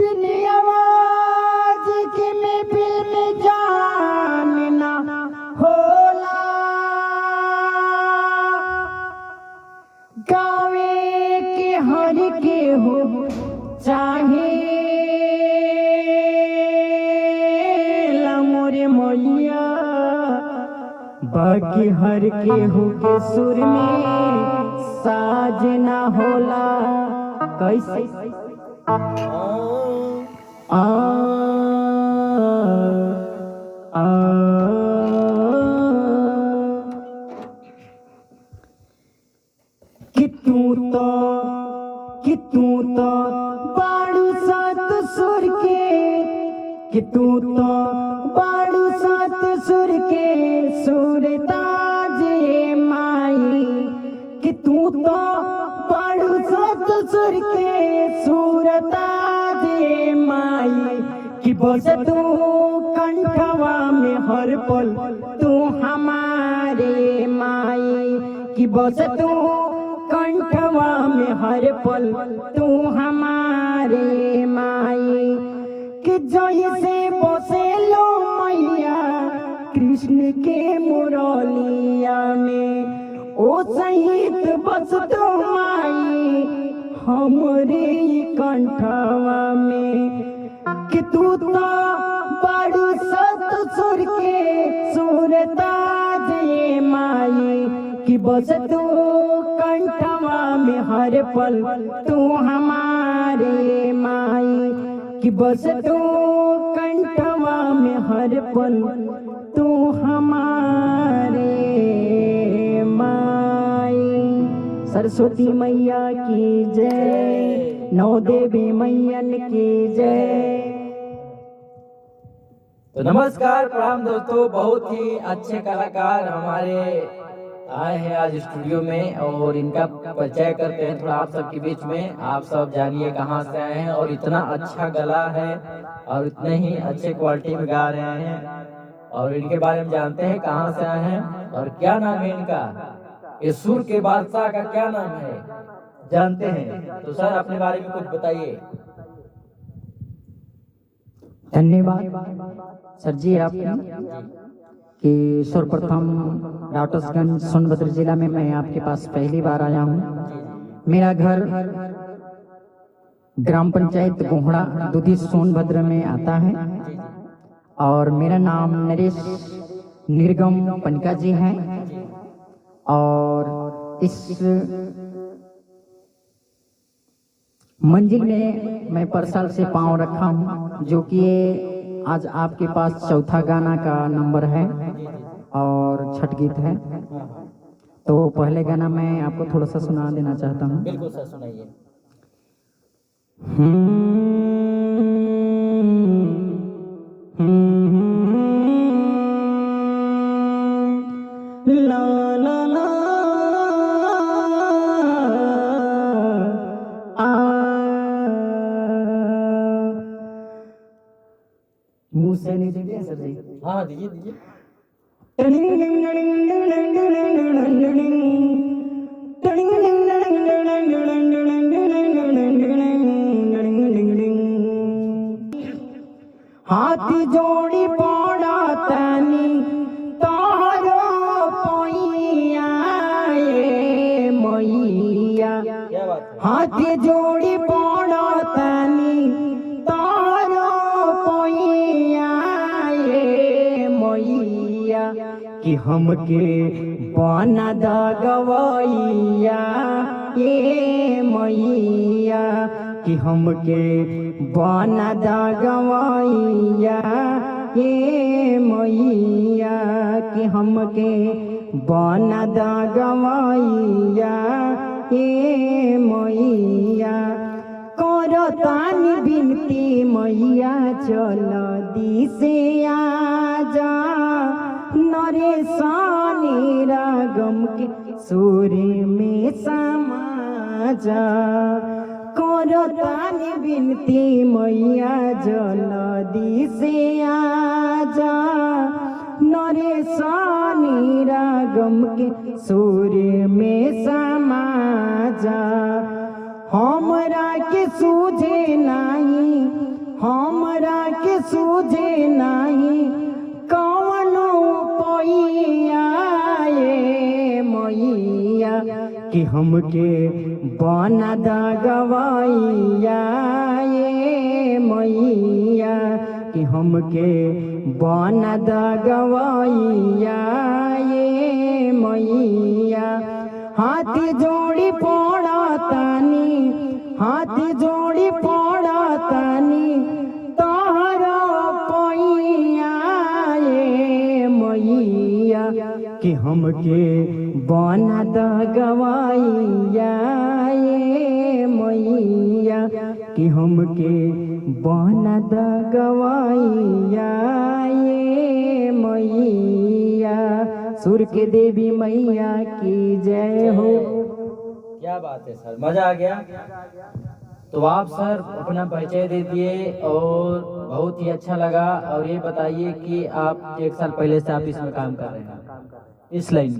बिन आवाज के महफिल में जानना होला। गावे के हर के हो चाहे मोरे मैया, बाकी हर के हो के सुर में साज ना होला। कैसे आ आ कि तू तो बाड़ू सात सुर के, कि तू तो बाड़ू सात सुर के सुरताजे माई, कि तू तो बाड़ू सात सुर के सुरताजे माई, कि बस तू कंठवा में हर पल तू हमारे माई, कि बस तू कंठवा में हर पल तू हमारे माई, कि जैसे बसे लो मैया कृष्ण के मुरलिया में, ओ सहित बस तो माई हमरे कंठवा में, कि तू तो बड़ू सत सुर के सुरताजे माई, कि बस तू कंठवा में हर पल तू हमारे माई, कि बस तू कंठवा में हर पल तू हमारे माई। सरस्वती मैया की जय, नौ देवी मैयन की जय। तो नमस्कार प्रणाम दोस्तों, बहुत ही अच्छे कलाकार हमारे आए हैं आज स्टूडियो में और इनका परिचय करते हैं थोड़ा आप सबके बीच में। आप सब जानिए कहाँ से आए हैं और इतना अच्छा गला है और इतने ही अच्छे क्वालिटी में गा रहे हैं, और इनके बारे में जानते हैं कहाँ से आए हैं और क्या नाम है इनका, ये सुर के बादशाह का क्या नाम है जानते हैं। तो सर अपने बारे में कुछ बताइए। धन्यवाद सर जी आपने कि सर्वप्रथम राटसगंज सोनभद्र जिला में मैं आपके पास पहली बार आया हूँ। मेरा घर ग्राम पंचायत गोहड़ा दुधी सोनभद्र में आता है और मेरा नाम नरेश निर्गम पनिका जी है, और इस मंजिल में मैं पर साल से पांव रखा हूँ, जो कि आज आपके पास चौथा गाना का नंबर है और छठ गीत है। तो पहले गाना मैं आपको थोड़ा सा सुना देना चाहता हूँ। बिल्कुल सर सुनाइए। ला ला ला मुँह से नहीं दीजिए सर जी। हाँ दीजिए दीजिए। हाथ जोड़ी पड़ा तनी तारो पैया मैया, क्या बात है। हाथ जोड़ी पड़ा तनी तारो पैया मैया, कि हमके बना दा गवैया ये मैया, कि हमके बना दा गवैया ये मैया, कि हमके बना दा गवैया ये मैया। करो तानी बिनती मैया चल दी से आजा, नरेशानी रागम के सुर में समा जा। करो तानी बिनती मैया जल्दी से आजा, नरेशानी रागम के सुर में समा जा। हमरा के सूझे नहीं हमके बना दा गवैया ये मैया कि हमके बना दा गवैया ये मैया। हाथ जोड़ी पड़तानी, हाथ जोड़ी पड़तानी तोहरा पैया ये मैया कि हमके बना दा गवैया ये मैया कि हमके बना दा गवैया ये मैया। सुर के देवी मैया की जय हो। क्या बात है सर, मजा आ गया। तो आप सर अपना परिचय दे दिए और बहुत ही अच्छा लगा। और ये बताइए कि आप 1 साल पहले से आप इसमें काम कर रहे हैं इस लाइन?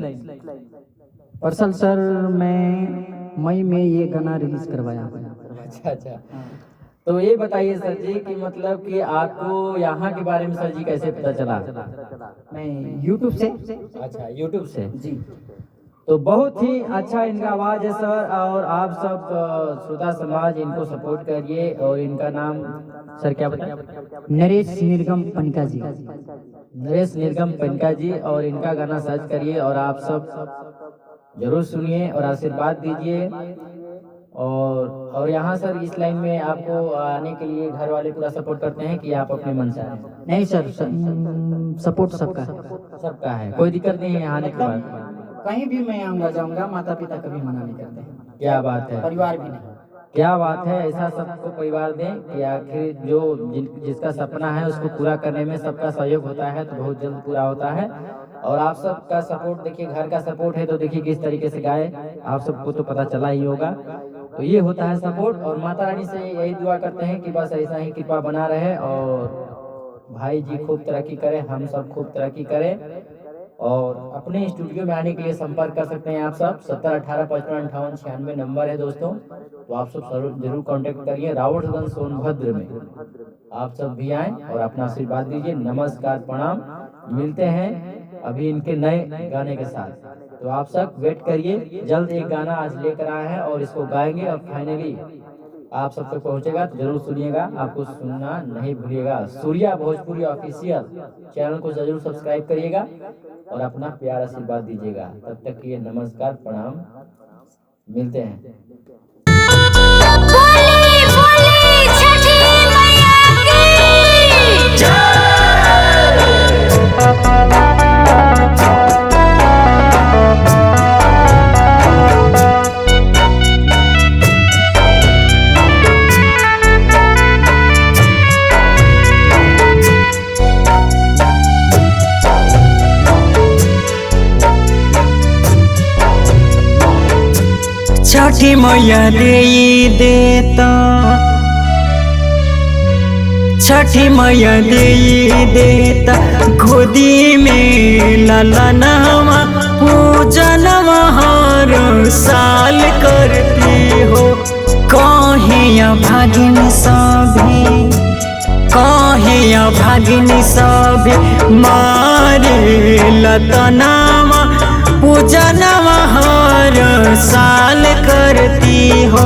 परसल सर मैं मई में ये गाना रिलीज करवाया। अच्छा। तो ये बताइए सर जी कि मतलब कि आपको यहाँ के बारे में सर जी कैसे पता चला? मैं यूट्यूब से। अच्छा, यूट्यूब से जी। तो बहुत ही अच्छा इनका आवाज है सर। और आप सब श्रोता समाज इनको सपोर्ट करिए। और इनका नाम सर क्या बताएं? नरेश निर्गम पनिका जी। नरेश निर्गम पनिका जी। और इनका गाना सर्च करिए और आप सब जरूर सुनिए और आशीर्वाद दीजिए। और यहाँ सर इस लाइन में आपको आने के लिए घर वाले पूरा सपोर्ट करते हैं कि आप अपने मन से आए? नहीं सर, सपोर्ट सबका है। सबका है, कोई दिक्कत नहीं है आने के बाद? कहीं भी मैं आऊंगा जाऊंगा, माता पिता कभी मना नहीं करते हैं। क्या बात है, परिवार भी नहीं। क्या बात है। ऐसा सबको परिवार दें कि आखिर जो जिसका सपना है उसको पूरा करने में सबका सहयोग होता है तो बहुत जल्द पूरा होता है। और आप सबका सपोर्ट देखिए, घर का सपोर्ट है तो देखिए किस तरीके से गाए, आप सबको तो पता चला ही होगा। तो ये होता है सपोर्ट। और माता रानी से यही दुआ करते हैं कि बस ऐसा ही कृपा बना रहे और भाई जी खूब तरक्की करें, हम सब खूब तरक्की करें। और अपने स्टूडियो में आने के लिए संपर्क कर सकते हैं आप सब। 70 18 55 58 96 नंबर है दोस्तों। तो आप सब जरूर कांटेक्ट करिए। रावटगंज सोनभद्र में आप सब भी आएं और अपना आशीर्वाद दीजिए। नमस्कार, प्रणाम। मिलते हैं अभी इनके नए गाने के साथ। तो आप सब वेट करिए, जल्द एक गाना आज लेकर आए हैं और इसको गाएंगे और फाइनली आप सब तक पहुंचेगा। तो जरूर सुनिएगा, आपको सुनना नहीं भूलिएगा। सूर्या भोजपुरी ऑफिशियल चैनल को जरूर सब्सक्राइब करिएगा और अपना प्यार आशीर्वाद दीजिएगा। तब तक के लिए नमस्कार, प्रणाम। मिलते हैं। छठी मैया दे देता, छठी मैया दे देता गोदी में ललनवा पूजनवा हर साल करती हो। कहिया भागिन सभी, कहिया भागिन सभी मारे लतनवा पूजनवा हर साल करती हो।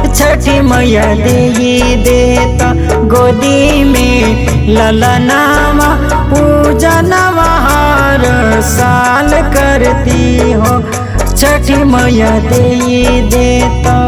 छठी मैया दे देता गोदी में ललनावा पूजनवा हर साल करती हो। छठी मैया दे देता।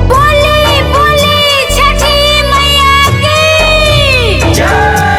बोले बोले छठी मैया की जय।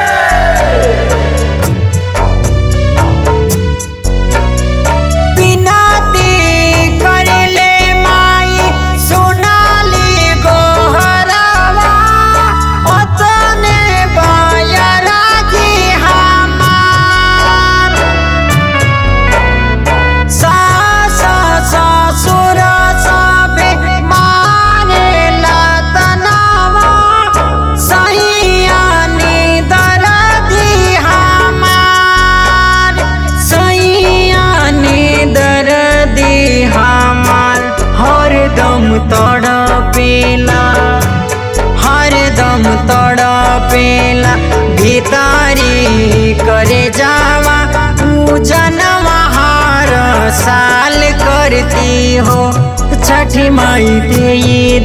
छठी माई दे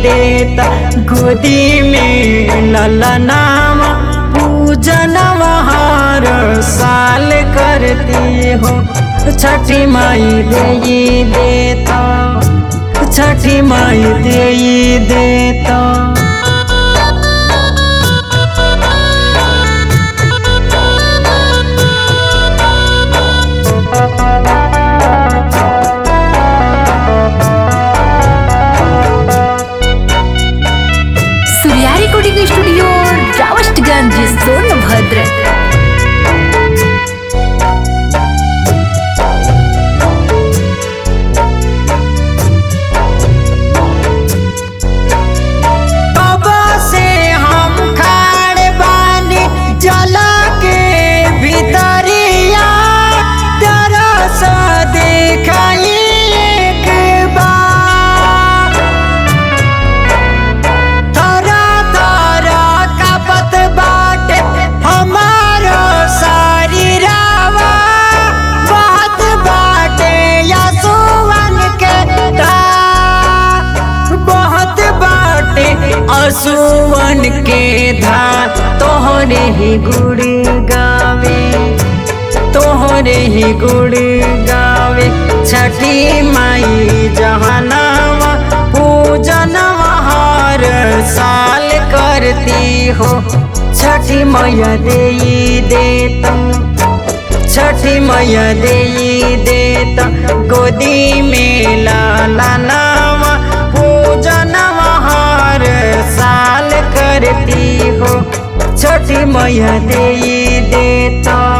देता गोदी में ललनामा पूजन हर साल करती हो। छठी माई दे देता, छठी माई दे देता। Surya recording studio रावस्टगंज Sonbhadra. असुवन के धार तोहरे ही गुड़ गावे, तोहरे ही गुड़ गावे। छठी माई जहनवा पूजन हर साल करती हो। छठी मैया दे देता, छठी मैया दे देता गोदी में लालनावा पूजन हर साल करती हो। छठी मैया दे देता।